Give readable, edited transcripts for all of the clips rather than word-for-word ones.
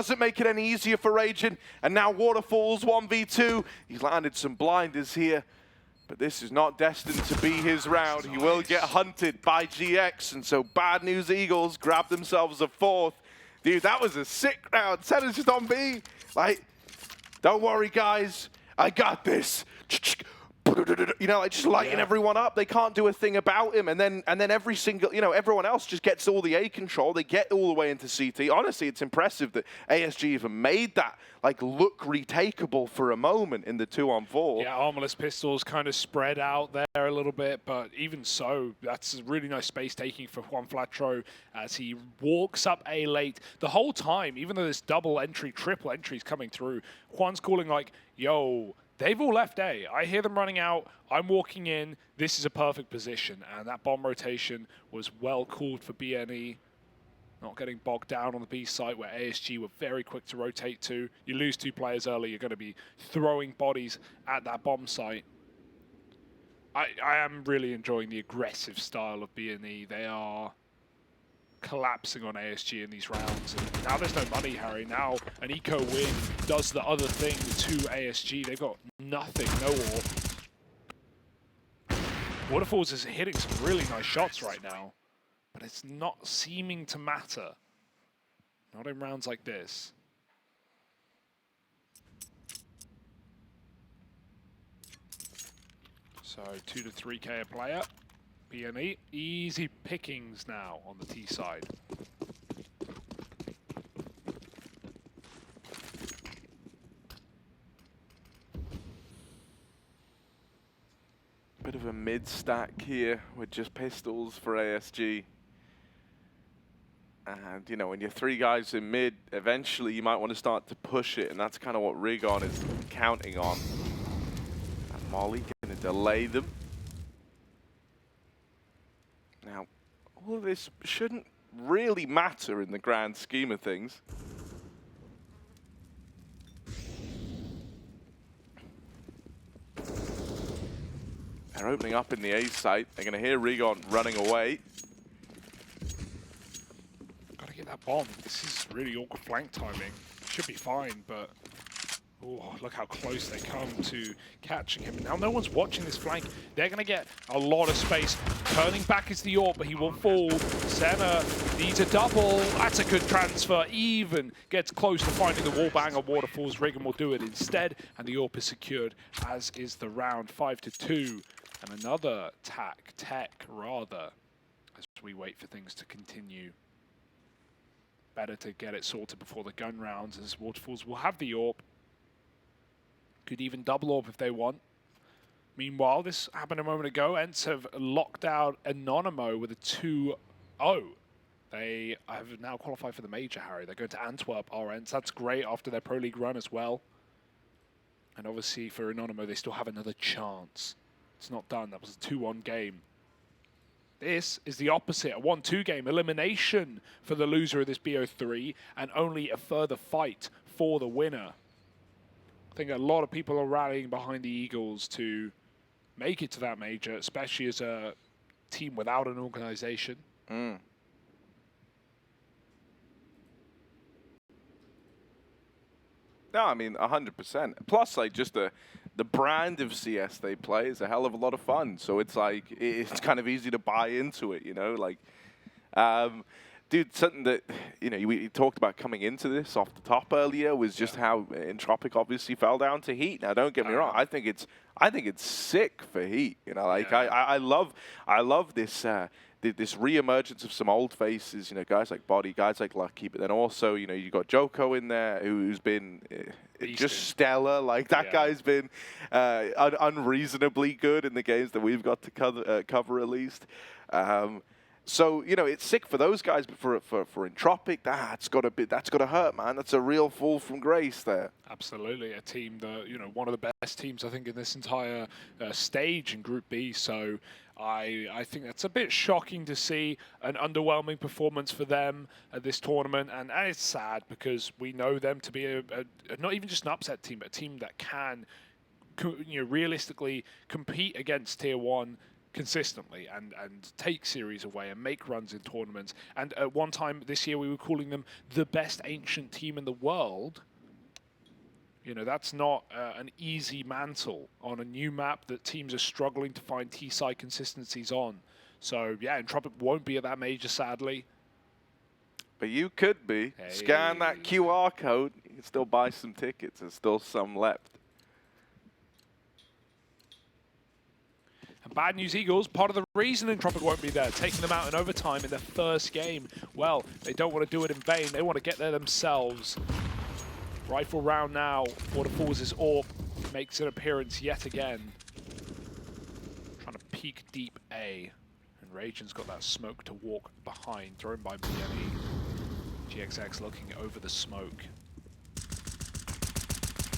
Doesn't make it any easier for Raging. And now Waterfalls 1v2. He's landed some blinders here. But this is not destined to be his round. He will get hunted by GX. And so Bad News Eagles grab themselves a 4th. Dude, that was a sick round. Senna's just on B. Like, don't worry, guys. I got this. You know, like just lighting everyone up. They can't do a thing about him. And then every single, you know, everyone else just gets all the A control. They get all the way into CT. Honestly, it's impressive that ASG even made that like look retakeable for a moment in the 2-on-4. Yeah, Armorless Pistols kind of spread out there a little bit, but even so, that's a really nice space taking for Juan Flatro as he walks up A late. The whole time, even though this double entry, triple entry is coming through, Juan's calling like, yo, they've all left A. I hear them running out. I'm walking in. This is a perfect position. And that bomb rotation was well called for BNE. Not getting bogged down on the B site where ASG were very quick to rotate to. You lose 2 players early, you're going to be throwing bodies at that bomb site. I am really enjoying the aggressive style of BNE. They are collapsing on ASG in these rounds. And now there's no money, Harry. Now an eco win does the other thing to ASG. They've got nothing, no AWP. Waterfalls is hitting some really nice shots right now, but it's not seeming to matter. Not in rounds like this. So 2 to 3K a player. BNE, easy pickings now on the T side. Bit of a mid stack here with just pistols for ASG. And, you know, when you're 3 guys in mid, eventually you might want to start to push it, and that's kind of what Rigon is counting on. And Molly going to delay them. Now, all of this shouldn't really matter in the grand scheme of things. They're opening up in the A site. They're going to hear Rigon running away. Gotta get that bomb. This is really awkward flank timing. Should be fine, but oh, look how close they come to catching him. Now no one's watching this flank. They're going to get a lot of space. Turning back is the AWP, but he will fall. Senna needs a double. That's a good transfer. Even gets close to finding the wallbang of Waterfalls. Rigon will do it instead, and the AWP is secured, as is the round. 5-2. And another tech rather, as we wait for things to continue. Better to get it sorted before the gun rounds, as Waterfalls will have the AWP. Could even double AWP if they want. Meanwhile, this happened a moment ago. Ents have locked out Anonymo with a 2-0. They have now qualified for the major, Harry. They're going to Antwerp, our Ents. That's great after their Pro League run as well. And obviously for Anonymo, they still have another chance. It's not done. That was a 2-1 game. This is the opposite, a 1-2 game. Elimination for the loser of this BO3, and only a further fight for the winner. I think a lot of people are rallying behind the Eagles to make it to that major, especially as a team without an organization. Mm. No, I mean, 100%. Plus, like, just the brand of CS they play is a hell of a lot of fun. So it's like, it's kind of easy to buy into it, you know? Like, dude, something that, you know, we talked about coming into this off the top earlier was just how Entropic obviously fell down to Heat. Now, don't get me wrong. I think it's sick for Heat. You know, like, I love this, this re-emergence of some old faces, you know, guys like Body, guys like Lucky, but then also, you know, you got Joko in there who's been just stellar. Like, that guy's been unreasonably good in the games that we've got to cover at least. So, you know, it's sick for those guys, but for Entropic, that's got to hurt, man. That's a real fall from grace there. Absolutely, a team that, you know, one of the best teams I think in this entire stage in Group B. So I think that's a bit shocking to see, an underwhelming performance for them at this tournament, and it's sad because we know them to be a not even just an upset team, but a team that can, you know, realistically compete against Tier 1 consistently and take series away and make runs in tournaments. And at one time this year, we were calling them the best ancient team in the world. You know, that's not an easy mantle on a new map that teams are struggling to find T-side consistencies on. So, yeah, Antwerp won't be at that major, sadly. But you could be. Hey. Scan that QR code. You can still buy some tickets. There's still some left. And Bad News Eagles, part of the reason Antwerp won't be there, taking them out in overtime in their first game. Well, they don't want to do it in vain. They want to get there themselves. Rifle round now. Waterfalls' AWP makes an appearance yet again. Trying to peek deep A. And Ragen's got that smoke to walk behind, thrown by BME. GXX looking over the smoke.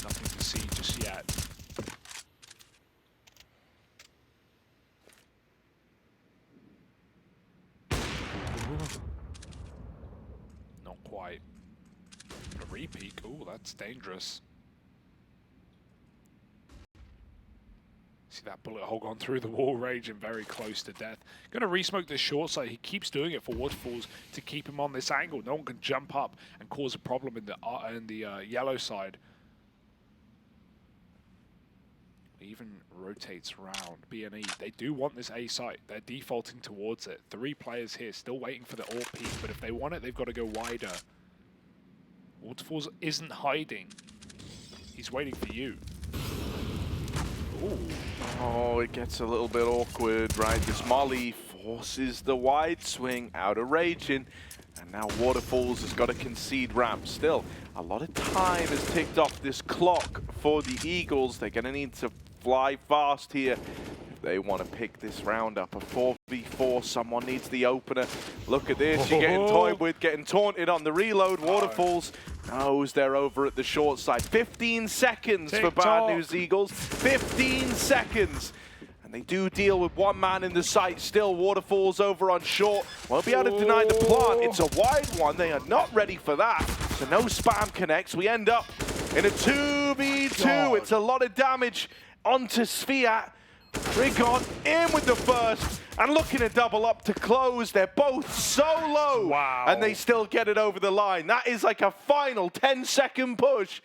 Nothing to see just yet. Ooh. Not quite. A re-peek, ooh, that's dangerous. See that bullet hole gone through the wall, Raging very close to death. Gonna re-smoke this short side. He keeps doing it for Waterfalls to keep him on this angle. No one can jump up and cause a problem in the yellow side. He even rotates around. B&E, they do want this A site. They're defaulting towards it. 3 players here still waiting for the AWP peak, but if they want it, they've got to go wider. Waterfalls isn't hiding. He's waiting for you. Ooh. Oh, it gets a little bit awkward, right? This Molly forces the wide swing out of Raging. And now Waterfalls has got to concede ramp. Still, a lot of time has ticked off this clock for the Eagles. They're going to need to fly fast here if they want to pick this round up. A 4v4, someone needs the opener. Look at this, you're getting toyed with, getting taunted on the reload. Waterfalls knows they're over at the short side. 15 seconds for Bad News Eagles. 15 seconds. And they do deal with one man in the site. Still, Waterfalls over on short. Won't be able to deny the plant. It's a wide one. They are not ready for that. So no spam connects. We end up in a 2v2. It's a lot of damage onto Sviat. Rigon in with the first and looking to double up to close. They're both so low. Wow. And they still get it over the line. That is like a final 10-second push.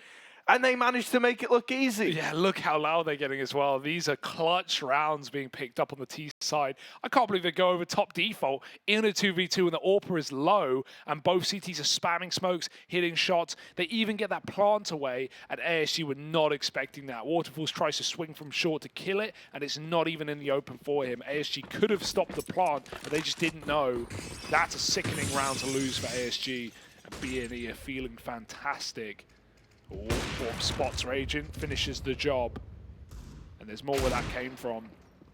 And they managed to make it look easy. Yeah, look how loud they're getting as well. These are clutch rounds being picked up on the T side. I can't believe they go over top default in a 2v2 and the AWP is low and both CTs are spamming smokes, hitting shots. They even get that plant away and ASG were not expecting that. Waterfalls tries to swing from short to kill it and it's not even in the open for him. ASG could have stopped the plant, but they just didn't know. That's a sickening round to lose for ASG. And B&E are feeling fantastic. AWP spots Raging, finishes the job. And there's more where that came from.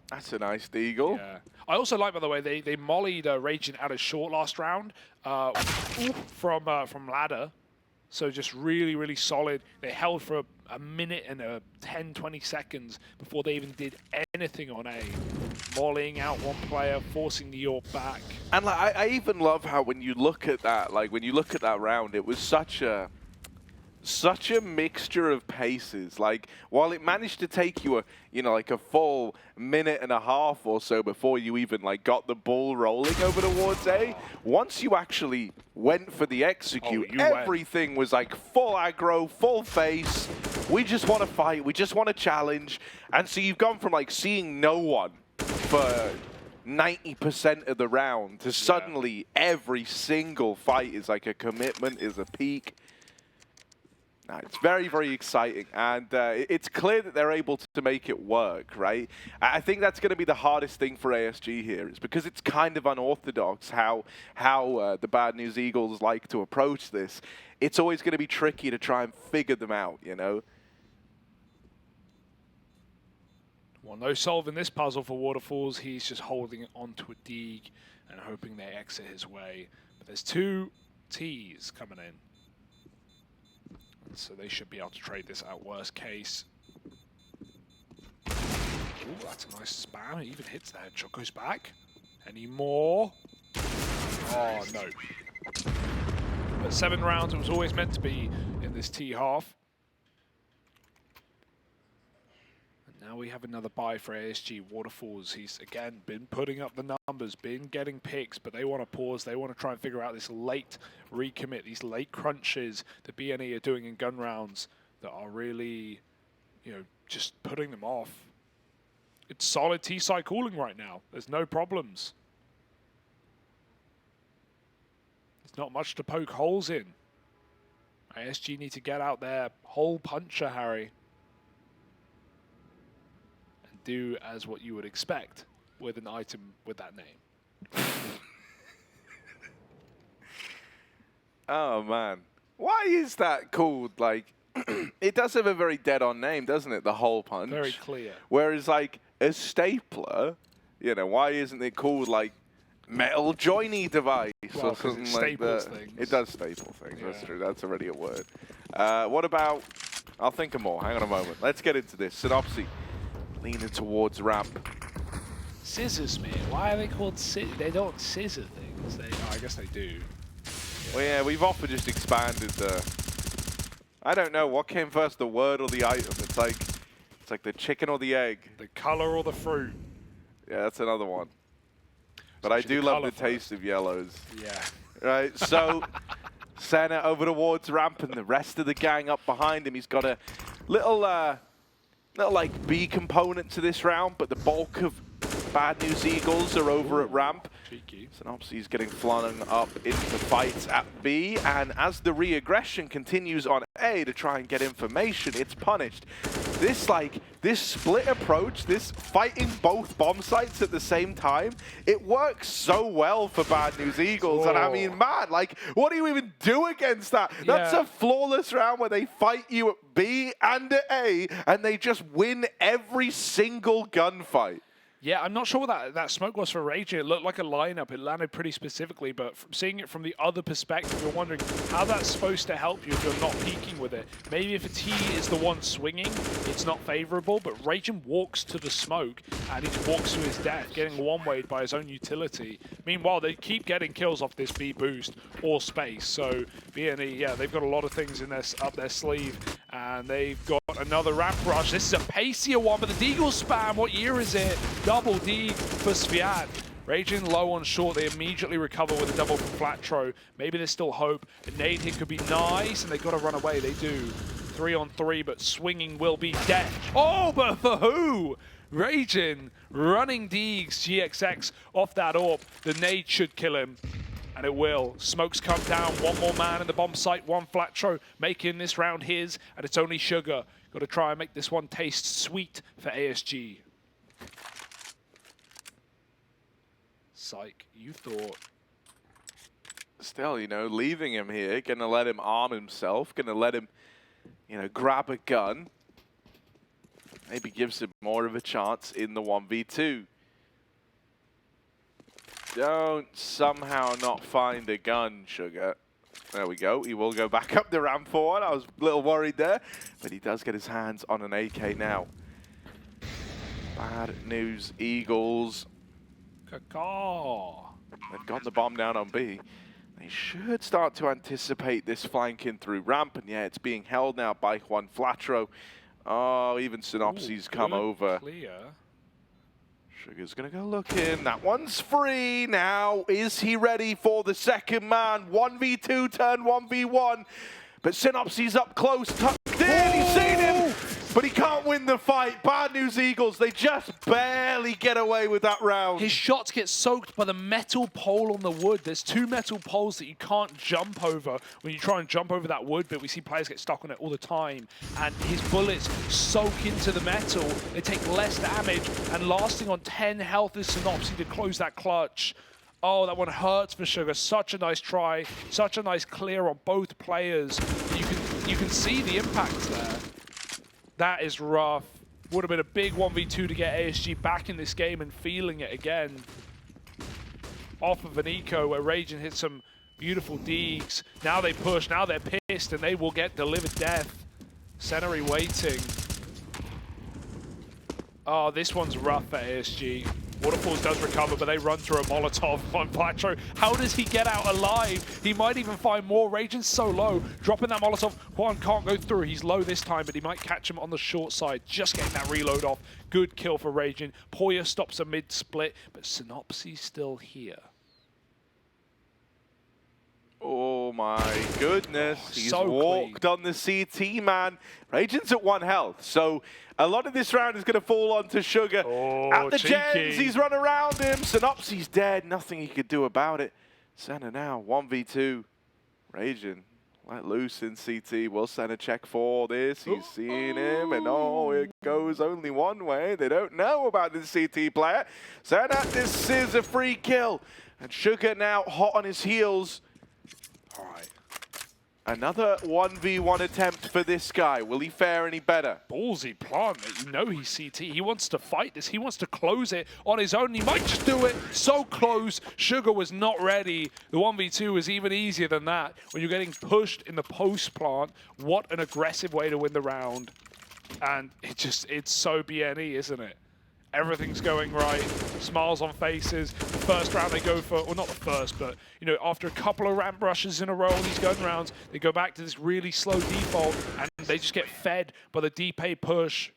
That's a nice deagle. Yeah. I also like, by the way, they mollied Raging out of short last round from ladder. So just really, really solid. They held for a minute and 10, 20 seconds before they even did anything on A. Mollying out one player, forcing the AWP back. And like, I even love how when you look at that, like when you look at that round, it was such a mixture of paces. Like, while it managed to take you like a full minute and a half or so before you even like got the ball rolling over towards A, once you actually went for the execute, everything was like full aggro, full face. We just want to fight. We just want to challenge. And so you've gone from like seeing no one for 90% of the round to suddenly every single fight is like a commitment, is a peak. No, it's very, very exciting, and it's clear that they're able to make it work, right? I think that's going to be the hardest thing for ASG here, is because it's kind of unorthodox how the Bad News Eagles like to approach this. It's always going to be tricky to try and figure them out, you know? Well, no solving this puzzle for Waterfalls. He's just holding it onto a dig and hoping they exit his way. But there's 2 Ts coming in. So they should be able to trade this out worst case. Ooh, that's a nice spam. It even hits the headshot. Goes back. Any more? Oh, no. But 7 rounds, it was always meant to be in this T half. And Now we have another buy for ASG. Waterfalls, he's again been putting up the numbers, been getting picks, but they want to pause. They want to try and figure out this late recommit, these late crunches that BNE are doing in gun rounds that are really, you know, just putting them off. It's solid T-side cooling right now. There's no problems. There's not much to poke holes in. ASG need to get out their hole puncher, Harry. Do as what you would expect with an item with that name. Oh man, why is that called like? It does have a very dead-on name, doesn't it? The hole punch. Very clear. Whereas like a stapler, you know, why isn't it called like metal joiny device Well, or something it like that? staples things. It does staple things. Yeah. That's true. That's already a word. What about? I'll think of more. Hang on a moment. Let's get into this. Synopsy. Leaning towards ramp. Scissors, man. Why are they called scissors? They don't scissor things. I guess they do. Yeah. Well, yeah, we've often just expanded the. I don't know what came first, the word or the item. It's like the chicken or the egg. The color or the fruit. Yeah, that's another one. But I do love the taste of yellows. Yeah. Right. So, Senna over towards ramp, and the rest of the gang up behind him. He's got a little like B component to this round, but the bulk of Bad News Eagles are over at ramp. Cheeky. Synopsy's getting flung up into fights at B, and as the re-aggression continues on A to try and get information, it's punished. This split approach, this fighting both bomb sites at the same time, it works so well for Bad News Eagles. And I mean, man, like, what do you even do against that? Yeah. That's a flawless round where they fight you at B and at A, and they just win every single gunfight. Yeah, I'm not sure what that smoke was for Raging. It looked like a lineup. It landed pretty specifically, but from seeing it from the other perspective, you're wondering how that's supposed to help you if you're not peeking with it. Maybe if a T is the one swinging, it's not favorable, but Raging walks to the smoke, and he just walks to his death, getting one-wayed by his own utility. Meanwhile, they keep getting kills off this B boost or space, so BNE, yeah, they've got a lot of things in up their sleeve, and they've got another ramp rush. This is a pacier one, but the Deagle spam, what year is it? Double D for Sviat. Raging low on short, they immediately recover with a double from Flatro. Maybe there's still hope. A nade hit could be nice, and they've got to run away. They do. 3 on 3, but swinging will be death. Oh, but for who? Raging running Deegs GXX off that AWP. The nade should kill him. And it will. Smokes come down. One more man in the bomb site. One Flatro making this round his. And it's only Sugar. Got to try and make this one taste sweet for ASG. Psych, you thought. Still, you know, leaving him here, gonna let him arm himself, gonna let him, you know, grab a gun. Maybe gives him more of a chance in the 1v2. Don't somehow not find a gun, Sugar. There we go. He will go back up the ramp for one. I was a little worried there, but he does get his hands on an AK now. Bad News Eagles. Caw. They've got the bomb down on B. They should start to anticipate this flanking through ramp, and yeah, it's being held now by Juan Flatro. Oh, even Synopsy's come over. Clear. Sugar's gonna go looking. That one's free. Now, is he ready for the second man? 1v2 turn 1v1. But Synopsy's up close, tucked in. He's seen him, but he can't win the fight. Bad News Eagles, they just barely get away with that round. His shots get soaked by the metal pole on the wood. There's 2 metal poles that you can't jump over when you try and jump over that wood, but we see players get stuck on it all the time. And his bullets soak into the metal. They take less damage, and lasting on 10 health is Synopsy to close that clutch. Oh, that one hurts for Sugar. Such a nice try. Such a nice clear on both players. You can see the impact there. That is rough. Would have been a big 1v2 to get ASG back in this game and feeling it again. Off of an eco where Raging hit some beautiful deegs. Now they push, now they're pissed, and they will get delivered death. Senary waiting. Oh, this one's rough for ASG. Waterfalls does recover, but they run through a Molotov on Flatro. How does he get out alive? He might even find more. Raging's so low. Dropping that Molotov. Juan can't go through. He's low this time, but he might catch him on the short side. Just getting that reload off. Good kill for Raging. Poya stops a mid-split, but Synopsy's still here. Oh my goodness, he's so walked clean on the CT, man. Raging's at 1 health, so a lot of this round is going to fall onto Sugar. Oh, at the cheeky. gens, he's run around him. Synopsy's dead, nothing he could do about it. Senna now, 1v2. Raging, let loose in CT. Will Senna check for this? He's seeing him, and oh, it goes only one way. They don't know about this CT player. Senna, this is a free kill. And Sugar now hot on his heels. All right. Another 1v1 attempt for this guy. Will he fare any better? Ballsy plant, you know he's CT. He wants to fight this. He wants to close it on his own. He might just do it. So close. Sugar was not ready. The 1v2 was even easier than that. When you're getting pushed in the post plant, what an aggressive way to win the round. And it's so BNE, isn't it? Everything's going right, smiles on faces. The first round they go for, well not the first, but you know, after a couple of ramp rushes in a row, these gun rounds, they go back to this really slow default and they just get fed by the DP push.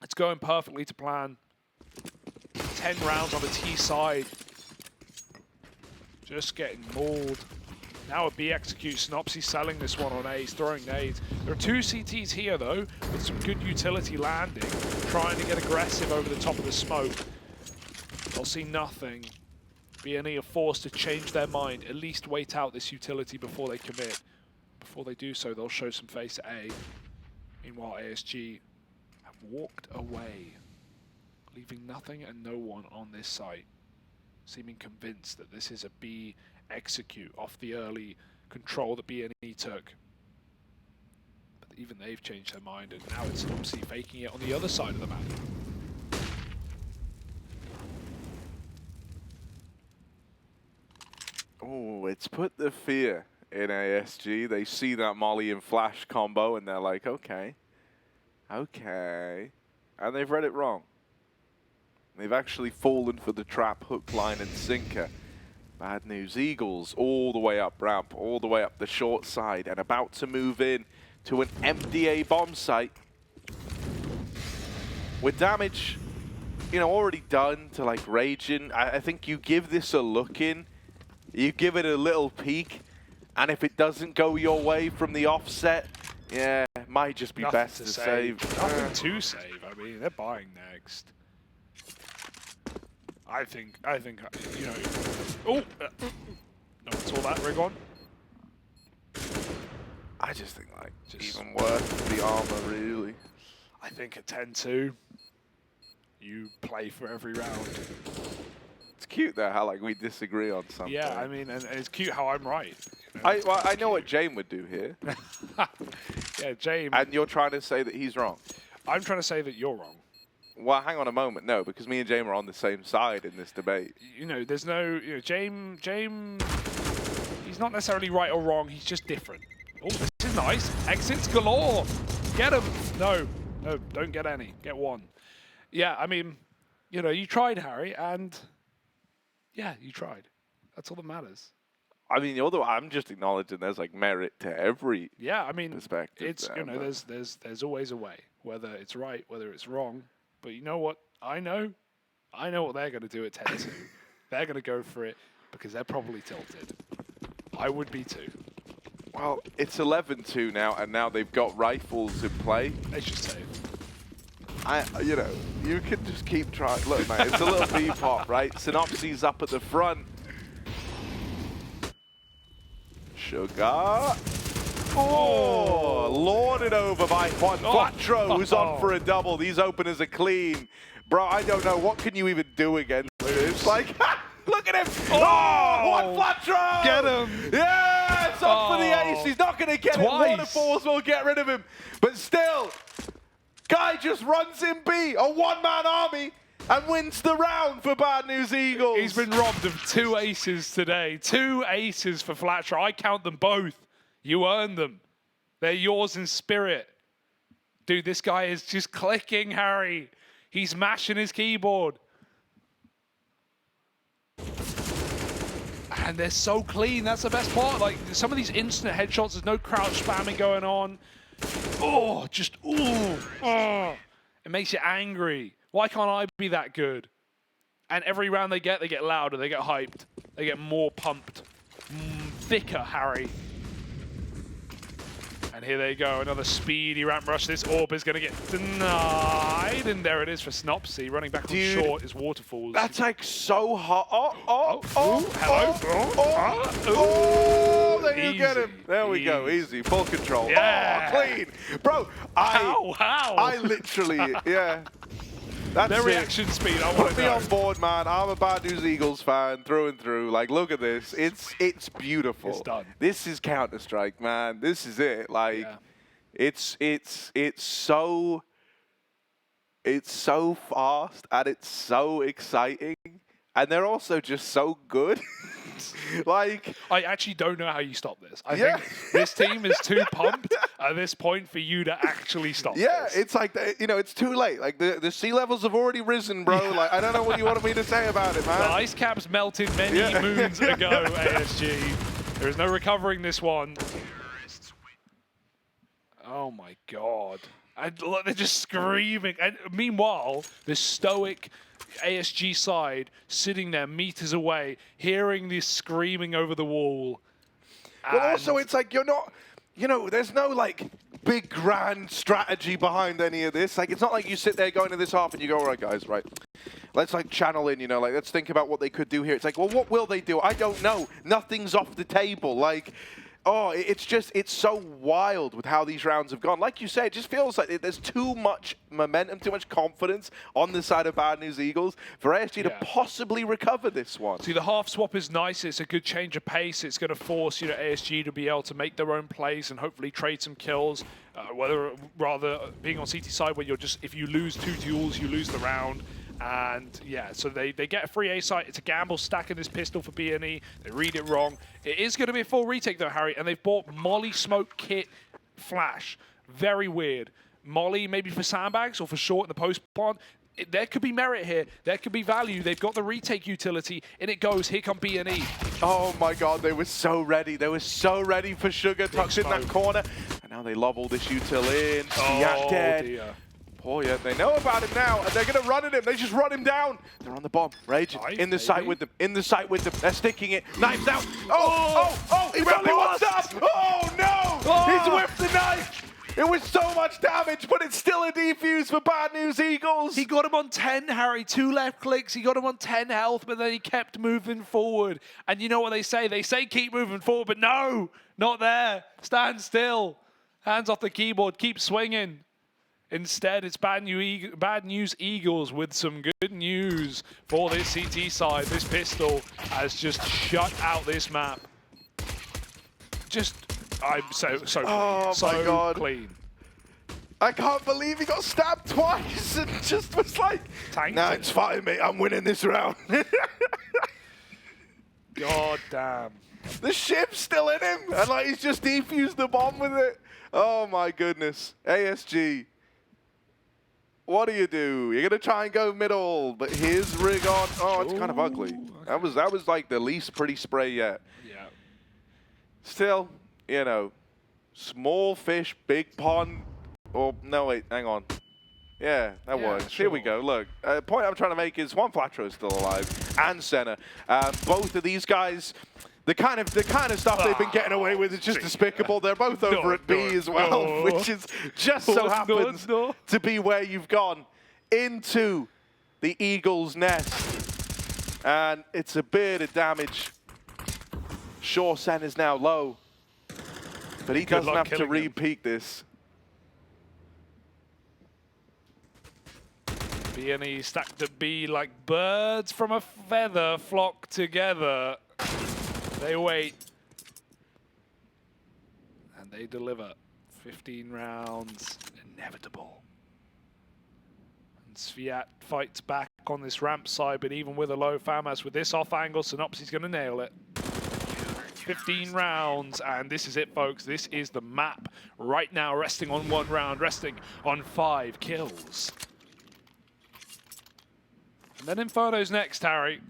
It's going perfectly to plan. 10 rounds on the T side. Just getting mauled. Now a B executes. Synopsy selling this one on A. He's throwing nades. There are 2 CTs here, though, with some good utility landing, trying to get aggressive over the top of the smoke. They'll see nothing. BNE are forced to change their mind, at least wait out this utility before they commit. Before they do so, they'll show some face at A. Meanwhile, ASG have walked away, leaving nothing and no one on this site, seeming convinced that this is a B execute off the early control that BNE took. But even they've changed their mind, and now it's obviously faking it on the other side of the map. Oh, it's put the fear in ASG. They see that Molly and Flash combo, and they're like, okay. And they've read it wrong. They've actually fallen for the trap, hook, line, and sinker. Bad news, Eagles all the way up ramp, all the way up the short side, and about to move in to an MDA bomb site. With damage, you know, already done to like Raging, I think you give this a look in, you give it a little peek, and if it doesn't go your way from the offset, yeah, it might just be Nothing best to save. Nothing to save, I mean, they're buying next. I think, you know, oh, no one saw that rig on. I just think like, even worth the armor, really. I think at 10-2, you play for every round. It's cute though, how like we disagree on something. Yeah, I mean, and it's cute how I'm right. You know? I know what Jame would do here. Yeah, Jame. And you're trying to say that he's wrong. I'm trying to say that you're wrong. Well, hang on a moment. No, because me and Jame are on the same side in this debate. You know, there's no, you know, Jame, he's not necessarily right or wrong. He's just different. Oh, this is nice. Exits galore. Get him. No, don't get any. Get one. Yeah, I mean, you know, you tried, Harry, and yeah, you tried. That's all that matters. I mean, I'm just acknowledging there's like merit to every I mean, perspective. It's there, you know, there's always a way, whether it's right, whether it's wrong. But you know what? I know what they're going to do at 10-2. They're going to go for it because they're probably tilted. I would be too. Well, it's 11-2 now, and now they've got rifles in play. They should save. You know, you can just keep trying. Look, man, it's a little B-pop, right? Synopsy's up at the front. Sugar. Oh, lorded over by Juan Flatro, who's on for a double. These openers are clean. Bro, I don't know. What can you even do against this? Like, look at him. Oh, Juan Flatro. Get him. Yeah, it's up for the ace. He's not going to get it. Waterfalls will get rid of him. But still, guy just runs in B, a one-man army, and wins the round for Bad News Eagles. He's been robbed of 2 aces today. 2 aces for Flatro. I count them both. You earned them. They're yours in spirit. Dude, this guy is just clicking, Harry. He's mashing his keyboard. And they're so clean. That's the best part. Like, some of these instant headshots, there's no crouch spamming going on. Oh, just, ooh. Oh. It makes you angry. Why can't I be that good? And every round they get louder, they get hyped. They get more pumped. Thicker, Harry. And here they go, another speedy ramp rush. This orb is going to get denied. And there it is for Snopsy. Running back on short is Waterfalls. That's like so hot. Oh, there you get him. There we go, easy, full control. Yeah. Oh, clean. Bro, How? I literally, yeah. That's Their it. reaction speed, I want Put to me know. on board, man. I'm a Bad News Eagles fan through and through. Like, look at this. It's beautiful. It's done. This is Counter-Strike, man. This is it. Like, Yeah. it's so fast and it's so exciting, and they're also just so good. Like, I actually don't know how you stop this. I think this team is too pumped at this point for you to actually stop this. it's like, it's too late. Like, the sea levels have already risen, bro. Like, I don't know what you wanted me to say about it, man. The ice caps melted many moons ago, ASG. There is no recovering this one. Oh my god. And look, they're just screaming. And meanwhile, the stoic ASG side sitting there meters away, hearing this screaming over the wall. Well, also, it's like you're not, there's no, like, big grand strategy behind any of this. Like, it's not like you sit there going to this half and you go, all right, guys, right, let's, like, channel in, like, let's think about what they could do here. It's like, well, what will they do? I don't know. Nothing's off the table. Like, oh, it's so wild with how these rounds have gone. Like you said, it just feels like there's too much momentum, too much confidence on the side of Bad News Eagles for ASG to possibly recover this one. See, the half swap is nice. It's a good change of pace. It's going to force ASG to be able to make their own plays and hopefully trade some kills. Rather being on CT side where you're just, if you lose 2 duels, you lose the round. And yeah, so they get a free A site. It's a gamble stacking this pistol for B&E. They read it wrong. It is going to be a full retake though, Harry, and they've bought Molly Smoke Kit Flash. Very weird. Molly maybe for sandbags or for short in the post pond. There could be merit here. There could be value. They've got the retake utility. In it goes. Here come B&E. Oh my god, they were so ready. They were so ready for Sugar tucked in that corner. And now they lob all this util in. Oh dead. dear. Oh yeah, they know about him now, and they're going to run at him. They just run him down. They're on the bomb. Raging. In the sight with them. In the sight with them. They're sticking it. Knives out. Oh, he really wants up. Oh no! He's whipped the knife. It was so much damage, but it's still a defuse for Bad News Eagles. He got him on 10, Harry. 2 left clicks. He got him on 10 health, but then he kept moving forward. And you know what they say? They say keep moving forward, but no, not there. Stand still. Hands off the keyboard. Keep swinging. Instead, it's Bad News Eagles with some good news for this CT side. This pistol has just shut out this map. I'm so clean. Oh my god. Clean. I can't believe he got stabbed twice and just was like, nah, it's fine, mate. I'm winning this round. God damn. The ship's still in him, and like he's just defused the bomb with it. Oh my goodness. ASG. What do? You're gonna try and go middle, but here's rig on. Oh, it's kind of ugly. Okay. That was like the least pretty spray yet. Yeah. Still, small fish, big pond. Oh no, wait, hang on. Yeah, that works. Sure. Here we go. Look, the point I'm trying to make is one Flatro is still alive, and Senna. Both of these guys. The kind of stuff they've been getting away with is just despicable. They're both over at B as well, which is just so happens to be where you've gone into the Eagles' nest. And it's a bit of damage. Sure, Sen is now low, but he doesn't have to re-peak this. B&E stacked at B like birds from a feather flock together. They wait. And they deliver. 15 rounds. Inevitable. And Sviat fights back on this ramp side, but even with a low FAMAS, with this off angle, Synopsy's going to nail it. 15 rounds, and this is it, folks. This is the map right now, resting on 1 round, resting on 5 kills. And then Inferno's next, Harry.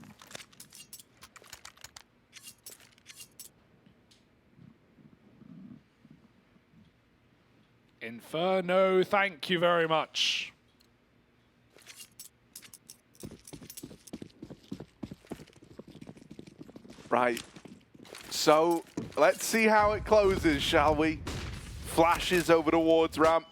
Inferno, thank you very much. Right. So let's see how it closes, shall we? Flashes over towards ramp.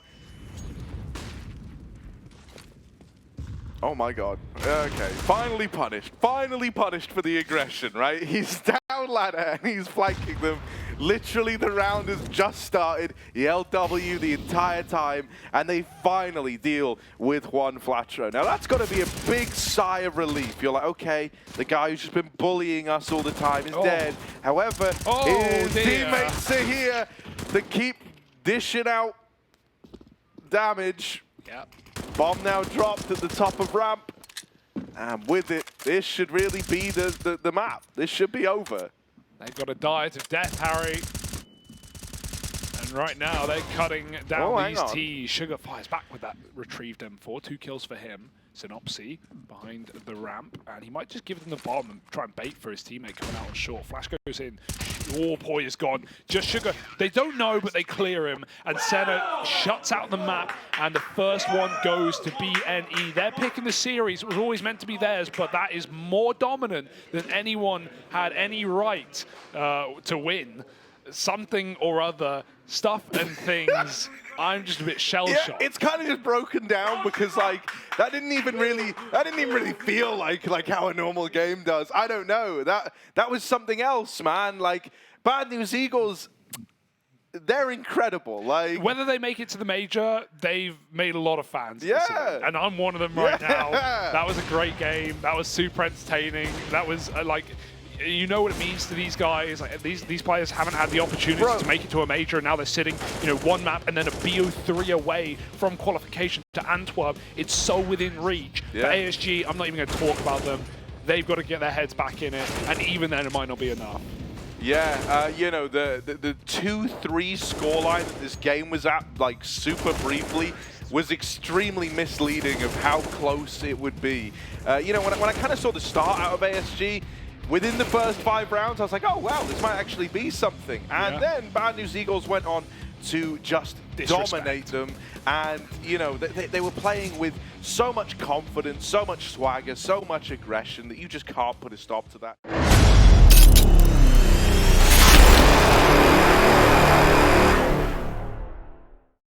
Oh my god. Okay, finally punished for the aggression, right? He's down ladder and he's flanking them. Literally the round has just started. He held W the entire time and they finally deal with one flat row. Now that's got to be a big sigh of relief. You're like, okay, the guy who's just been bullying us all the time is dead. However, his teammates are here to keep dishing out damage. Yep. Bomb now dropped at the top of ramp. And with it, this should really be the map. This should be over. They've got a diet of death, Harry. And right now, they're cutting down these T's. Sugar fires back with that retrieved M4. 2 kills for him. Synopsy behind the ramp. And he might just give them the bomb and try and bait for his teammate coming out on short. Flash goes in. Warpoy is gone. Just Sugar. They don't know, but they clear him. And Senna shuts out the map. And the first one goes to BNE. They're picking the series. It was always meant to be theirs, but that is more dominant than anyone had any right to win. Something or other, stuff and things. I'm just a bit shell-shocked. Yeah, it's kind of just broken down because like that didn't even really feel like how a normal game does. I don't know. That was something else, man. Like Bad News Eagles, they're incredible. Like whether they make it to the major, they've made a lot of fans. Yeah. And I'm one of them right now. That was a great game. That was super entertaining. That was like, you know what it means to these guys. Like these players haven't had the opportunity to make it to a major, and now they're sitting, one map and then a BO3 away from qualification to Antwerp. It's so within reach. For ASG, I'm not even going to talk about them. They've got to get their heads back in it, and even then, it might not be enough. Yeah, the 2-3 scoreline that this game was at, like super briefly, was extremely misleading of how close it would be. When I kind of saw the start out of ASG, within the first 5 rounds, I was like, oh, wow, this might actually be something. And then Bad News Eagles went on to just dominate them. And, they were playing with so much confidence, so much swagger, so much aggression that you just can't put a stop to that.